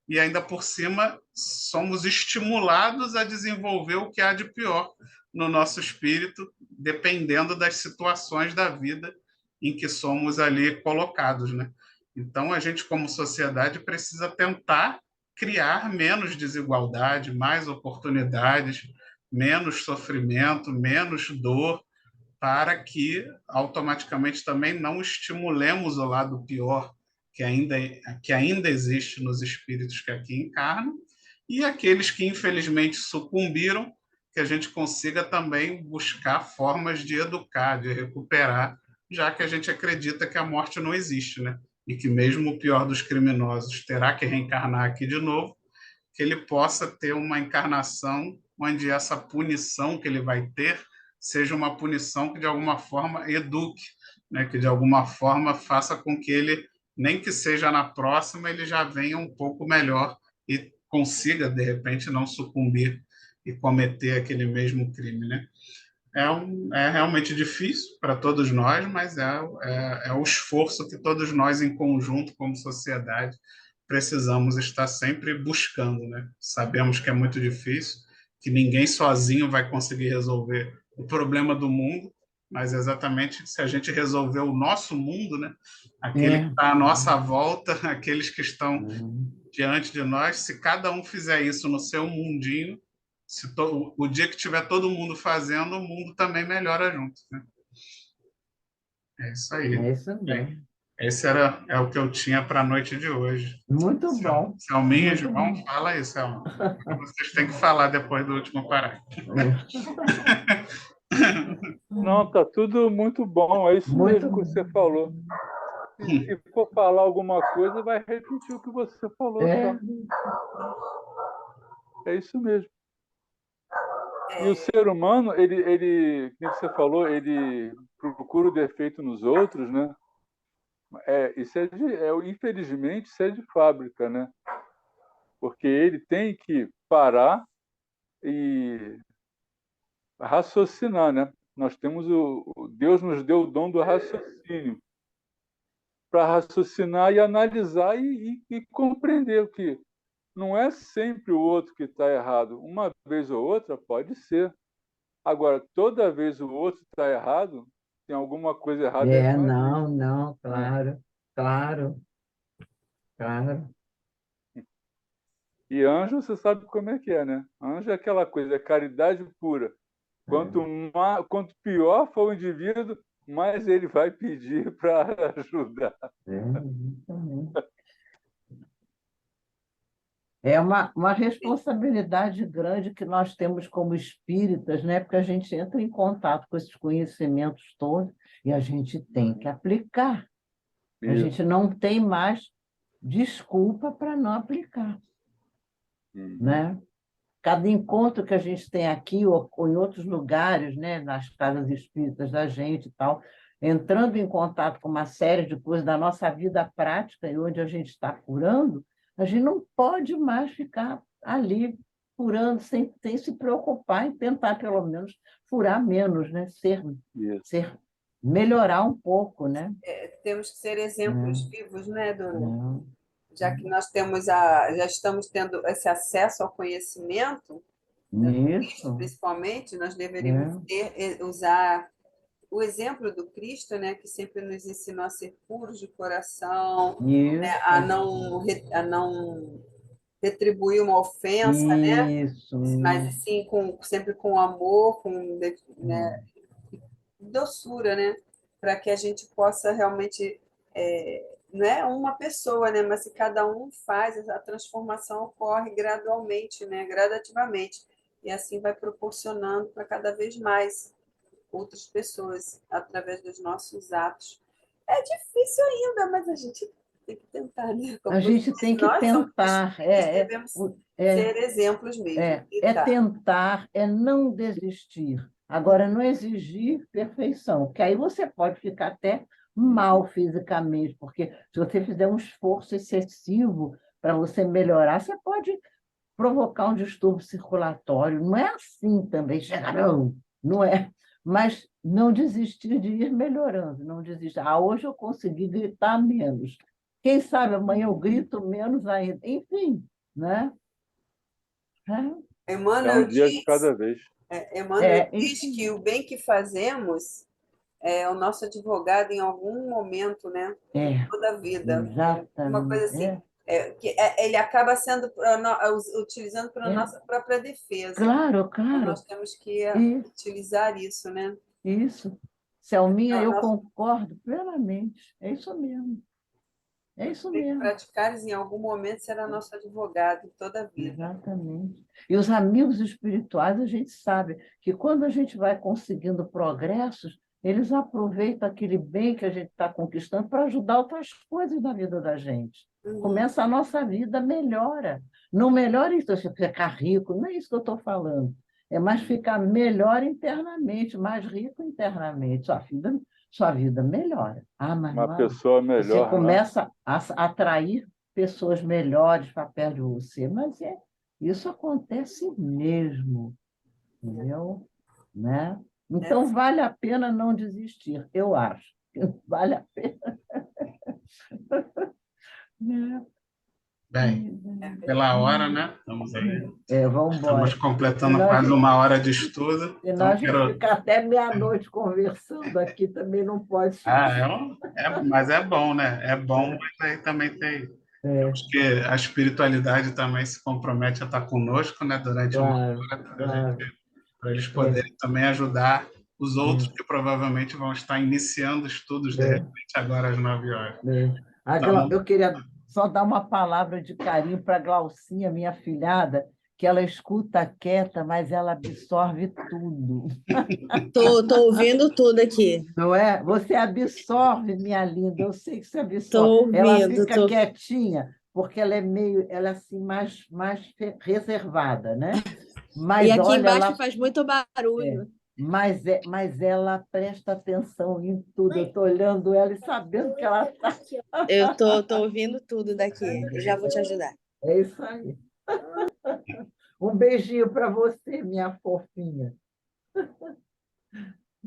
e ainda por cima somos estimulados a desenvolver o que há de pior no nosso espírito, dependendo das situações da vida em que somos ali colocados, né? Então, a gente, como sociedade, precisa tentar criar menos desigualdade, mais oportunidades, menos sofrimento, menos dor, para que automaticamente também não estimulemos o lado pior que ainda existe nos espíritos que aqui encarnam, e aqueles que infelizmente sucumbiram, que a gente consiga também buscar formas de educar, de recuperar, já que a gente acredita que a morte não existe, né? E que mesmo o pior dos criminosos terá que reencarnar aqui de novo, que ele possa ter uma encarnação onde essa punição que ele vai ter seja uma punição que de alguma forma eduque, né? Que de alguma forma faça com que ele nem que seja na próxima, ele já venha um pouco melhor e consiga, de repente, não sucumbir e cometer aquele mesmo crime, né? É realmente difícil para todos nós, mas é o esforço que todos nós, em conjunto, como sociedade, precisamos estar sempre buscando, né? Sabemos que é muito difícil, que ninguém sozinho vai conseguir resolver o problema do mundo, mas exatamente se a gente resolver o nosso mundo, né? Aquele que É. está à nossa volta, aqueles que estão diante de nós, se cada um fizer isso no seu mundinho, o dia que tiver todo mundo fazendo, o mundo também melhora junto, né? É isso aí. É isso Bem, mesmo. esse é o que eu tinha para a noite de hoje. Muito bom. Selminha e Muito João, bom. fala aí, Selma. Vocês têm que falar depois do último parágrafo. Não, tá tudo muito bom. É isso Muito mesmo que você bom. falou. Se for falar alguma coisa, vai repetir o que você falou É. só. É isso mesmo. E o ser humano, como você falou, ele procura o defeito nos outros, né? Isso infelizmente, isso é de fábrica, né? Porque ele tem que parar e raciocinar, né? Nós temos Deus nos deu o dom do raciocínio para raciocinar e analisar e compreender que não é sempre o outro que está errado. Uma vez ou outra pode ser. Agora, toda vez o outro está errado, tem alguma coisa errada aí com a Não, gente. não, Né? claro, claro. E anjo, você sabe como é que é, né? Anjo é aquela coisa, é caridade pura. Quanto pior for o indivíduo, mais ele vai pedir para ajudar. Exatamente. É uma responsabilidade grande que nós temos como espíritas, né? Porque a gente entra em contato com esses conhecimentos todos e a gente tem que aplicar. A Isso. gente não tem mais desculpa para não aplicar, né? Cada encontro que a gente tem aqui ou em outros lugares, né, nas casas espíritas da gente e tal, entrando em contato com uma série de coisas da nossa vida prática e onde a gente está curando, a gente não pode mais ficar ali furando sem se preocupar em tentar, pelo menos, furar menos, né? Isso. Melhorar um pouco, né? Temos que ser exemplos vivos, né, dona? É. Já que nós já estamos tendo esse acesso ao conhecimento, Isso. principalmente, nós deveríamos usar o exemplo do Cristo, né, que sempre nos ensinou a ser puros de coração, né, Isso. a não retribuir uma ofensa, né, Isso. mas sim sempre com amor, com, né, doçura, né, para que a gente possa realmente não é uma pessoa, né, mas se cada um faz, a transformação ocorre gradualmente, né, gradativamente, e assim vai proporcionando para cada vez mais outras pessoas através dos nossos atos. É difícil ainda, mas a gente tem que tentar, né? Como A gente tem que nós somos tentar. devemos ser exemplos mesmo. Tentar, é não desistir. Agora, não exigir perfeição, que aí você pode ficar até mal fisicamente, porque se você fizer um esforço excessivo para você melhorar, você pode provocar um distúrbio circulatório. Não é assim também, chegar, não é. Mas não desistir de ir melhorando, não desistir. Hoje eu consegui gritar menos. Quem sabe amanhã eu grito menos ainda. Enfim, né? É Emmanuel um dia de cada vez. diz que o bem que fazemos é o nosso advogado em algum momento, né? Toda a vida. Exatamente. Uma coisa assim. Ele acaba sendo utilizando para a nossa própria defesa. Claro. Então, nós temos que utilizar isso, né? Isso. Selminha, eu concordo plenamente. É isso mesmo. É isso mesmo. Praticares em algum momento será nosso advogado toda a vida. Exatamente. E os amigos espirituais, a gente sabe que quando a gente vai conseguindo progressos, eles aproveitam aquele bem que a gente está conquistando para ajudar outras coisas na vida da gente. Começa a nossa vida, melhora. Não melhora isso, você ficar rico, não é isso que eu estou sua vida melhora. Ah, mas Uma não, pessoa você melhor, né? começa a atrair pessoas melhores para perto de você, mas isso acontece mesmo, entendeu? Né? Então, vale a pena não desistir, eu acho. Vale a pena. Né? Bem, pela hora, né? Estamos aí. Vamos Estamos embora. completando Senão a quase gente, uma hora de estudo. senão Então, a gente fica até meia-noite conversando aqui, também não pode Ah, ser. mas é bom, né? É bom, mas aí também tem. É, Acho que a espiritualidade também se compromete a estar conosco, né? Durante uma claro, hora, claro. para eles É, poderem também ajudar os outros é, que provavelmente vão estar iniciando estudos de é. repente agora às 9 horas. É. Então, Eu queria só dar uma palavra de carinho para a Glaucinha, minha filhada, que ela escuta quieta, mas ela absorve tudo. Tô ouvindo tudo aqui. Não é? Você absorve, minha linda, eu sei que você absorve. Tô Ela ouvindo, fica tô. quietinha, porque ela é assim, mais reservada, né? E Mas aqui olha, embaixo ela faz muito barulho. mas ela presta atenção em tudo. Eu estou olhando ela e sabendo que ela está. Eu tô ouvindo tudo daqui. Eu já vou te ajudar. É isso aí. Um beijinho para você, minha fofinha.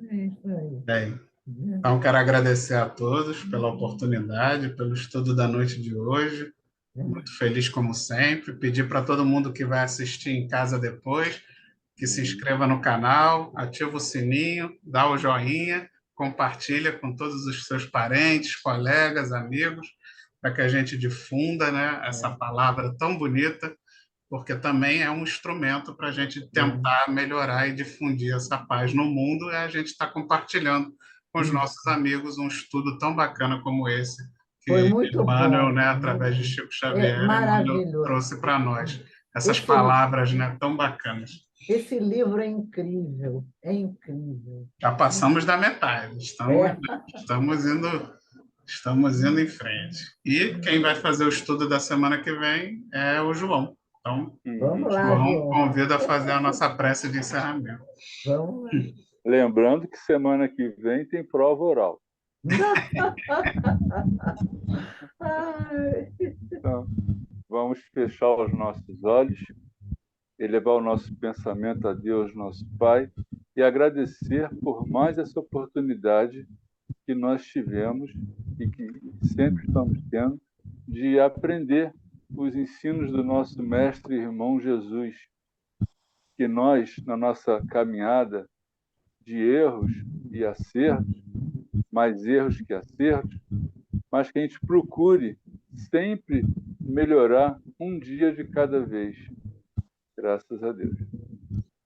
É isso aí. bem, então quero agradecer a todos pela oportunidade, pelo estudo da noite de hoje. Muito feliz como sempre. Pedir para todo mundo que vai assistir em casa depois que se inscreva no canal, ativa o sininho, dá o joinha, compartilha com todos os seus parentes, colegas, amigos, para que a gente difunda, né, essa palavra tão bonita, porque também é um instrumento para a gente tentar melhorar e difundir essa paz no mundo, e a gente está compartilhando com os nossos amigos um estudo tão bacana como esse, Foi que muito Emmanuel, bom. né, através de Chico É Xavier, Emmanuel maravilhoso. trouxe para nós essas Esse, palavras, né, tão bacanas. esse livro é incrível, é incrível. Já passamos da metade, É. estamos indo em frente. E quem vai fazer o estudo da semana que vem é o João. Então, Vamos lá, João João. convida a fazer a nossa prece de encerramento. Vamos lá. Lembrando que semana que vem tem prova oral. Ai, Então, vamos fechar os nossos olhos, elevar o nosso pensamento a Deus, nosso Pai, e agradecer por mais essa oportunidade que nós tivemos e que sempre estamos tendo de aprender os ensinos do nosso mestre e irmão Jesus, que nós, na nossa caminhada de erros e acertos, mais erros que acertos, mas que a gente procure sempre melhorar um dia de cada vez. Graças a Deus.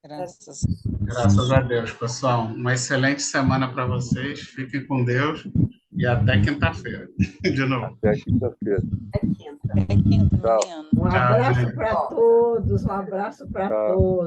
Graças a Deus, pessoal. Uma excelente semana para vocês. Fiquem com Deus e até quinta-feira. De novo. Até quinta-feira. É quinta. É quinta, Tchau. Mariana. um abraço gente. para todos, um abraço para Tchau. todos.